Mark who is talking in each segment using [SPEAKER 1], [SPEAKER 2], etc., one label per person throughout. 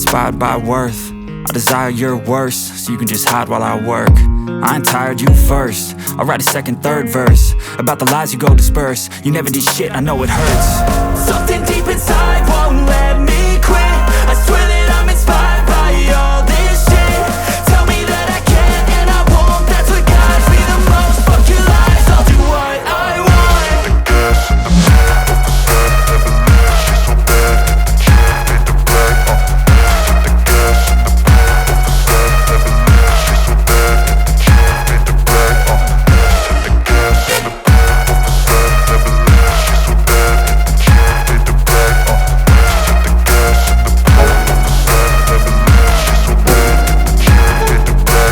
[SPEAKER 1] inspired by worth. I desire your worst, so you can just hide while I work. I ain't tired, you first. I'll write a second, third verse about the lies you go disperse. You never did shit, I know it hurts.
[SPEAKER 2] Something deep inside won't let me quit. I swear that I'm inspired by all this shit. Tell me that I can't and I won't. That's what guides me the most. Fuck your lies, I'll do what I want.
[SPEAKER 3] The gas in the back of the set never leaves. She's so bad hit the chain, made the black. The gas in the back of the set never leaves. She's so bad hit the chain, made the black. The gas in the back of the set never leaves. She's so bad hit the chain, made the black. The gas in the back of the set never leaves. She's so bad hit the chain, made the black.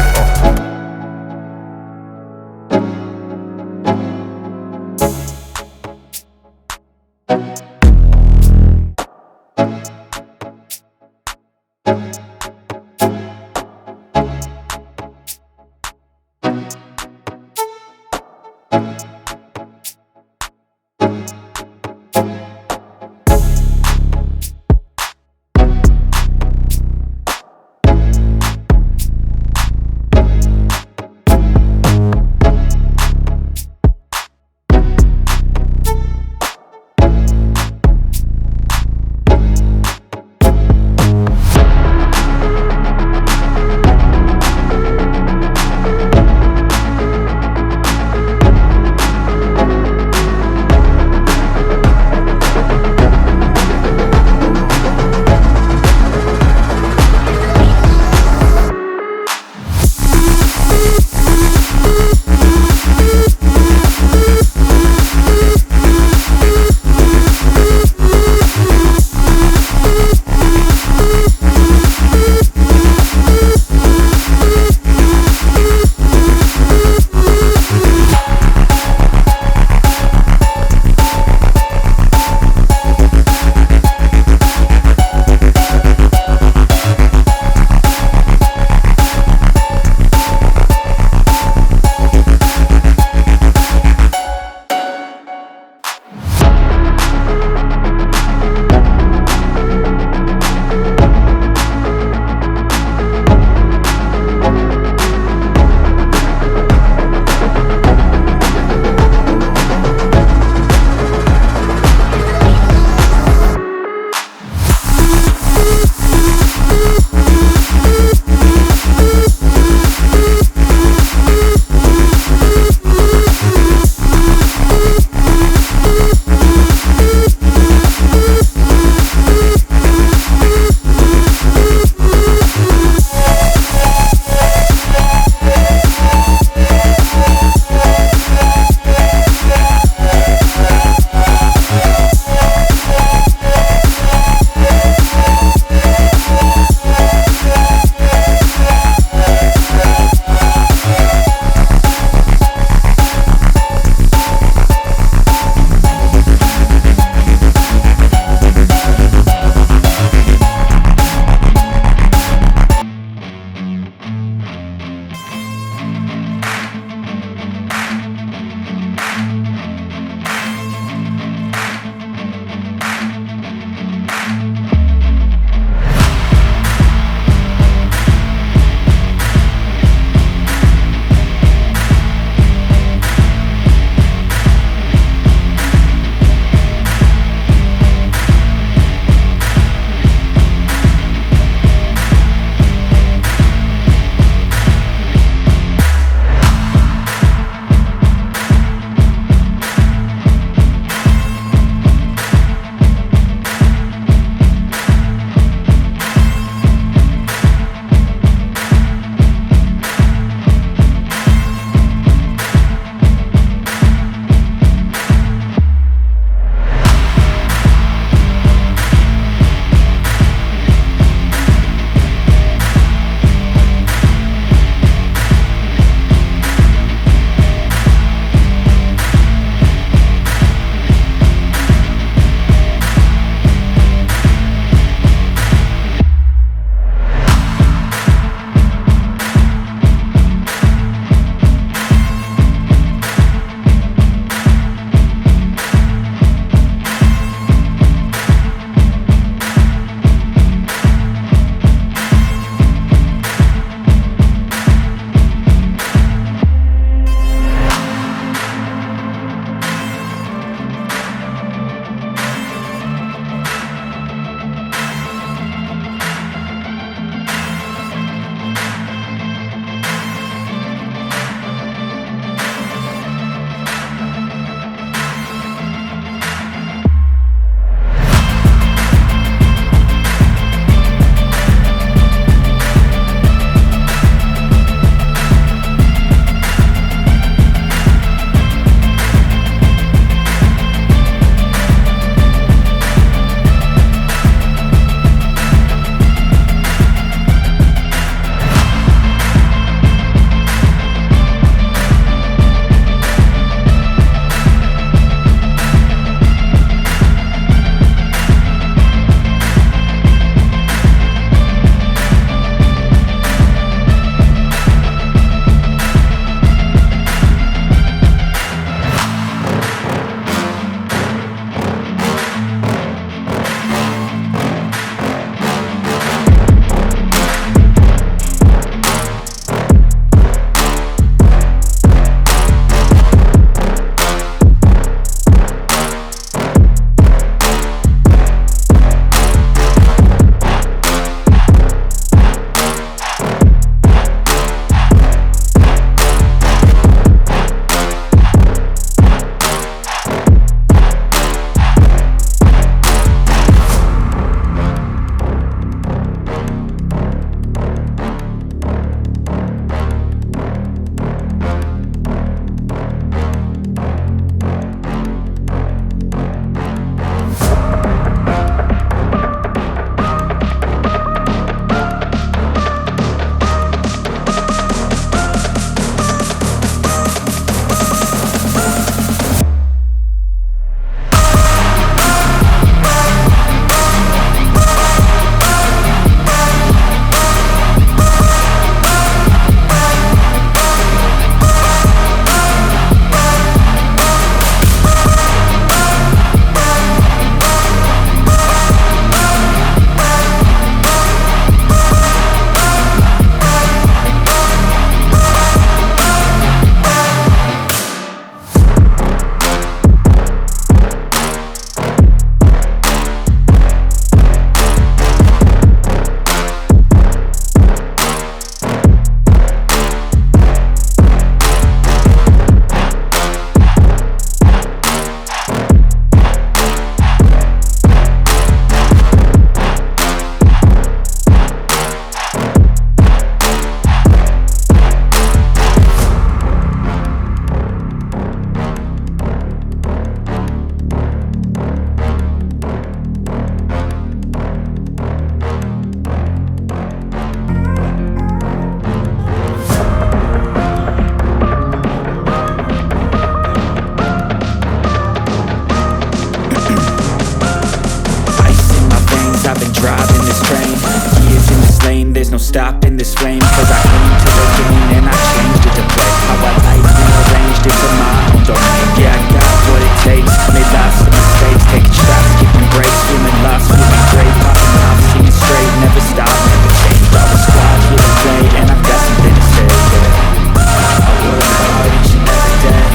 [SPEAKER 1] there's no stopping this flame. Cause I came to the game and I changed it to play how I like, rearranged it to my own domain. Yeah, I got what it takes, made lots of mistakes, taking shots, skipping breaks, feeling lost, feeling great, popping off, seeing straight, never stop, never change. All the squad here to play, and I've got something to say, yeah. I work hard each and every day,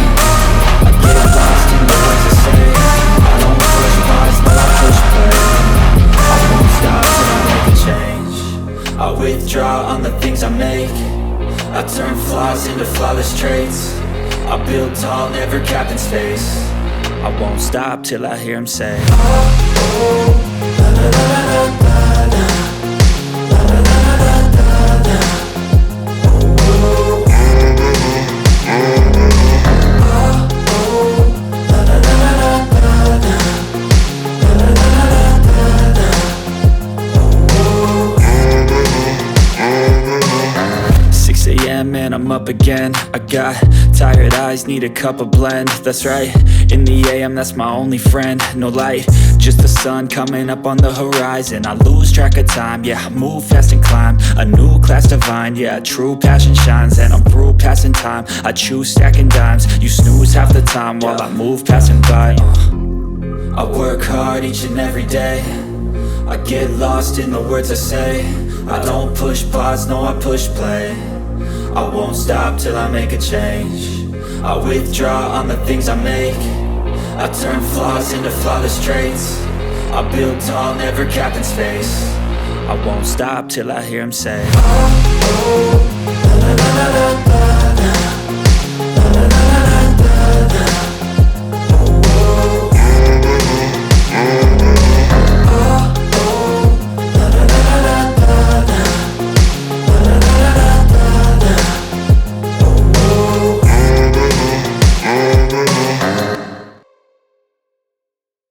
[SPEAKER 1] I get lost in the words I say. I don't push pause, no I push play. I won't stop till I make a change. I withdraw on the things I make, I turn flaws into flawless traits. I build tall, never capped in space. I won't stop till I hear him say, man, I'm up again. I got tired eyes, need a cup of blend. That's right, in the AM, that's my only friend. No light, just the sun coming up on the horizon. I lose track of time, yeah, I move fast and climb a new class divine, yeah, true passion shines. And I'm through passing time, I choose stacking dimes. You snooze half the time while I move passing by. I work hard each and every day, I get lost in the words I say. I don't push pause, no I push play. I won't stop till I make a change. I withdraw on the things I make, I turn flaws into flawless traits. I build tall, never capped in space. I won't stop till I hear him say, oh, oh, la, la, la, la, la.